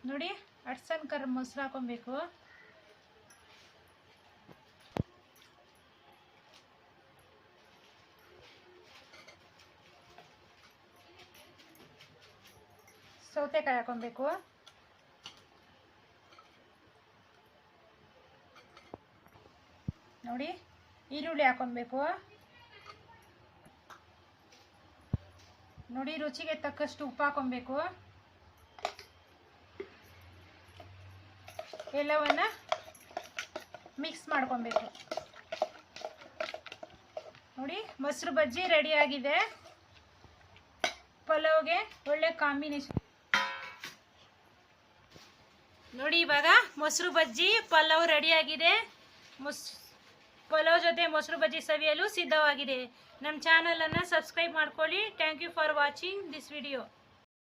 ನೋಡಿ ಹಟ್ಸನ್ ಕರ್ ಮೊಸರು ಹಾಕೊಬೇಕು. ಸೌತೆಕಾಯಿ ಹಾಕೊಬೇಕು. ನೋಡಿ ಈರುಳ್ಳಿ ಹಾಕೊಬೇಕು. ನೋಡಿ ರುಚಿಗೆ ತಕ್ಕಷ್ಟು ಉಪ್ಪು ಹಾಕೊಬೇಕು. ಎಲ್ಲವನ್ನ ಮಿಕ್ಸ್ ಮಾಡ್ಕೊಬೇಕು. ನೋಡಿ ಮೊಸರು ಬಜ್ಜಿ ರೆಡಿ ಆಗಿದೆ. ಪಲಾವ್ಗೆ ಒಳ್ಳೆ ಕಾಂಬಿನೇಷನ್. ನೋಡಿ ಇವಾಗ ಮೊಸರು ಬಜ್ಜಿ ಪಲಾವ್ ರೆಡಿ ಆಗಿದೆ. ಪಲಾವ್ ಜೊತೆ ಮೊಸರು ಬಜ್ಜಿ ಸವಿಯಲು ಸಿದ್ಧವಾಗಿದೆ. ನಮ್ಮ ಚಾನಲನ್ನು ಸಬ್ಸ್ಕ್ರೈಬ್ ಮಾಡ್ಕೊಳ್ಳಿ. Thank you for watching this video.